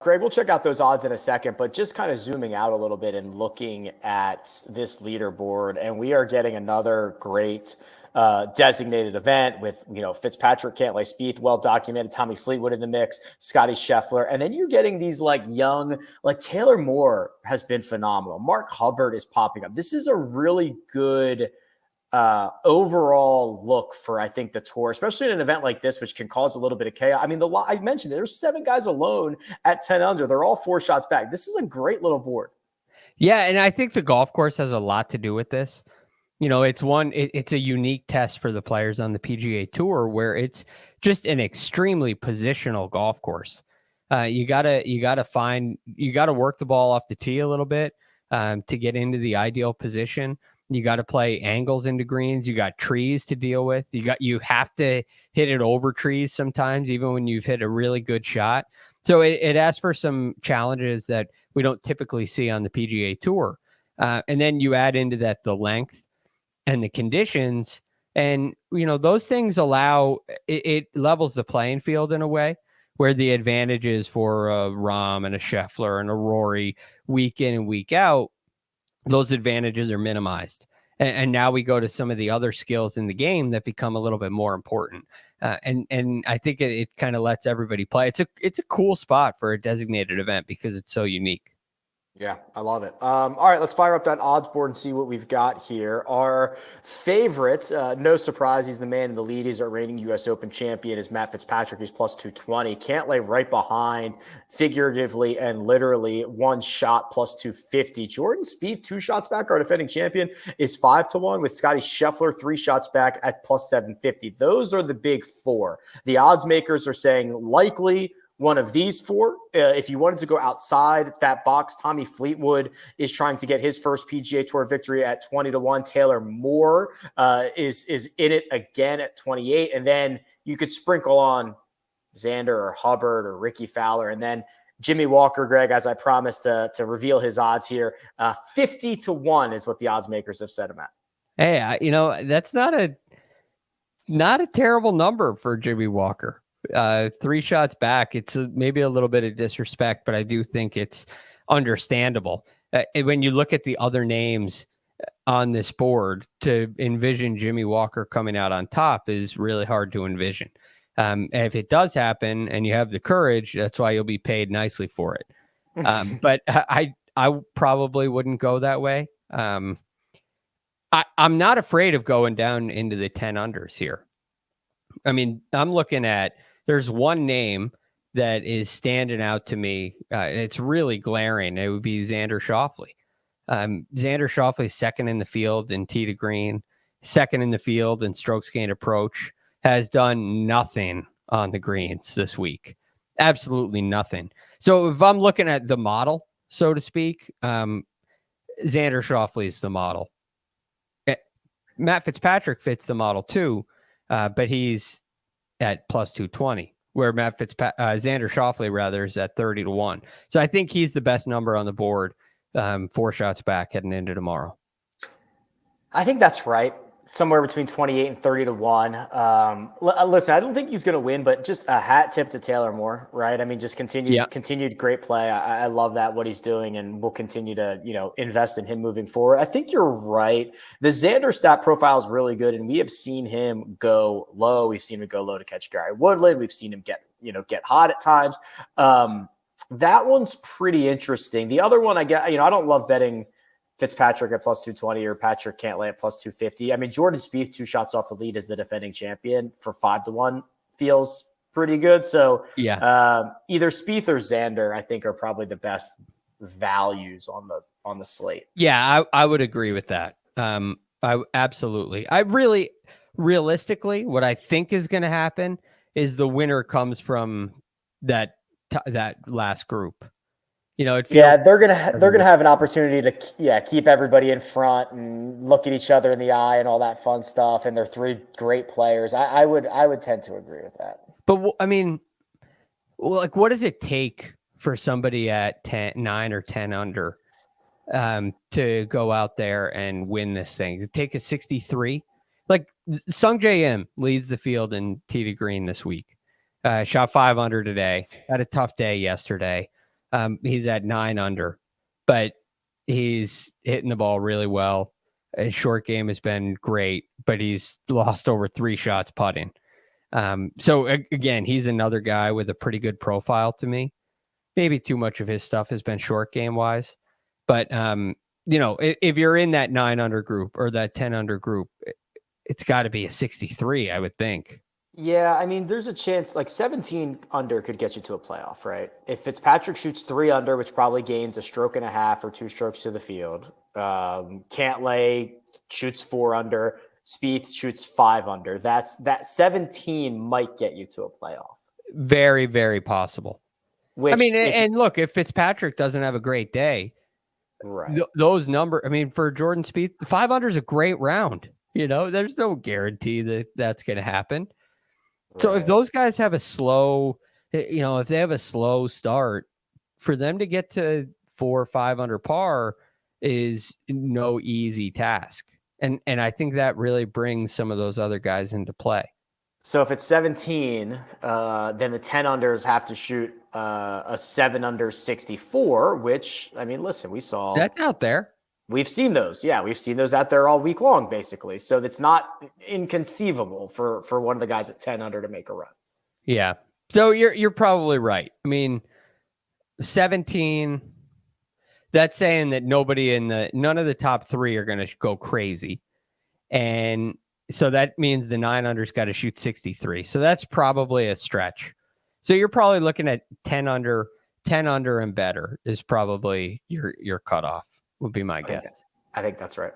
Greg, we'll check out those odds in a second, but just kind of zooming out a little bit and looking at this leaderboard, and we are getting another great designated event with, Fitzpatrick, Cantlay, Spieth, well documented, Tommy Fleetwood in the mix, Scotty Scheffler, and then you're getting these like young, like Taylor Moore has been phenomenal. Mark Hubbard is popping up. This is a really good overall look for, I think, the tour, especially in an event like this, which can cause a little bit of chaos. I mean, I mentioned there's 7 guys alone at 10 under. They're all 4 shots back. This is a great little board. Yeah, and I think the golf course has a lot to do with this. It's a unique test for the players on the PGA Tour where it's just an extremely positional golf course. You gotta work the ball off the tee a little bit to get into the ideal position. You got to play angles into greens. You got trees to deal with. You have to hit it over trees sometimes, even when you've hit a really good shot. So it asks for some challenges that we don't typically see on the PGA Tour. And then you add into that the length and the conditions, and those things it levels the playing field in a way where the advantages for a Rahm and a Scheffler and a Rory week in and week out, those advantages are minimized. And now we go to some of the other skills in the game that become a little bit more important. And I think it kind of lets everybody play. It's a cool spot for a designated event because it's so unique. Yeah, I love it. All right, let's fire up that odds board and see what we've got here. Our favorite, no surprise, he's the man in the lead. He's our reigning U.S. Open champion, is Matt Fitzpatrick. He's plus 220. Cantlay right behind, figuratively and literally, 1 shot plus 250. Jordan Spieth, 2 shots back, our defending champion, is 5-1, with Scotty Scheffler 3 shots back at plus 750. Those are the big 4. The odds makers are saying likely one of these 4. If you wanted to go outside that box, Tommy Fleetwood is trying to get his first PGA Tour victory at 20-1. Taylor Moore is in it again at 28. And then you could sprinkle on Xander or Hubbard or Ricky Fowler. And then Jimmy Walker, Greg, as I promised to reveal his odds here, 50-1 is what the odds makers have set him at. Hey, that's not a terrible number for Jimmy Walker. 3 shots back. It's maybe a little bit of disrespect, but I do think it's understandable. When you look at the other names on this board, to envision Jimmy Walker coming out on top is really hard to envision. And if it does happen and you have the courage, that's why you'll be paid nicely for it. But I probably wouldn't go that way. I'm not afraid of going down into the 10 unders here. I mean, I'm looking at, there's one name that is standing out to me. It's really glaring. It would be Xander Schauffele. Xander Schauffele, second in the field in tee to green, second in the field in strokes gained approach, has done nothing on the greens this week. Absolutely nothing. So if I'm looking at the model, so to speak, Xander Schauffele is the model. Matt Fitzpatrick fits the model too, but he's at plus 220, where Xander Schauffele rather is at 30-1. So I think he's the best number on the board, 4 shots back heading into tomorrow. I think that's right. Somewhere between 28 and 30-1. Listen, I don't think he's going to win, but just a hat tip to Taylor Moore, right? I mean, just continued great play. I love that, what he's doing, and we'll continue to, invest in him moving forward. I think you're right. The Xander stat profile is really good, and we have seen him go low. We've seen him go low to catch Gary Woodland. We've seen him get hot at times. That one's pretty interesting. The other one, I don't love betting Fitzpatrick at plus 220 or Patrick Cantlay at plus 250. I mean, Jordan Spieth 2 shots off the lead as the defending champion for 5-1 feels pretty good. So either Spieth or Xander, I think, are probably the best values on the slate. Yeah, I would agree with that. Absolutely. Realistically, what I think is going to happen is the winner comes from that last group. They're gonna have an opportunity to keep everybody in front and look at each other in the eye and all that fun stuff. And they're 3 great players. I would tend to agree with that. But I mean, what does it take for somebody at 9 or 10 under to go out there and win this thing? To take a 63? Like Sung J M leads the field in tee to green this week. Shot 5 under today. Had a tough day yesterday. He's at 9 under, but he's hitting the ball really well. His short game has been great, but he's lost over 3 shots putting. So again, he's another guy with a pretty good profile to me. Maybe too much of his stuff has been short game wise, but if you're in that 9 under group or that 10 under group, it's got to be a 63, I would think. Yeah, I mean, there's a chance like 17 under could get you to a playoff, right? If Fitzpatrick shoots 3 under, which probably gains a stroke and a half or 2 strokes to the field, Cantlay shoots 4 under, Spieth shoots 5 under. That 17 might get you to a playoff. Very, very possible. Which, I mean, and look, if Fitzpatrick doesn't have a great day, right? Those numbers. I mean, for Jordan Spieth, 5 under is a great round. There's no guarantee that that's going to happen. So if those guys have a slow, if they have a slow start, for them to get to 4 or 5 under par is no easy task. And I think that really brings some of those other guys into play. So if it's 17, then the 10 unders have to shoot a 7 under 64, which, I mean, listen, we saw. That's out there. We've seen those. Yeah, we've seen those out there all week long, basically. So it's not inconceivable for one of the guys at 10 under to make a run. Yeah. So you're probably right. I mean, 17, that's saying that none of the top 3 are going to go crazy. And so that means the 9 under's got to shoot 63. So that's probably a stretch. So you're probably looking at 10 under and better is probably your cutoff, would be my guess. I think that's right.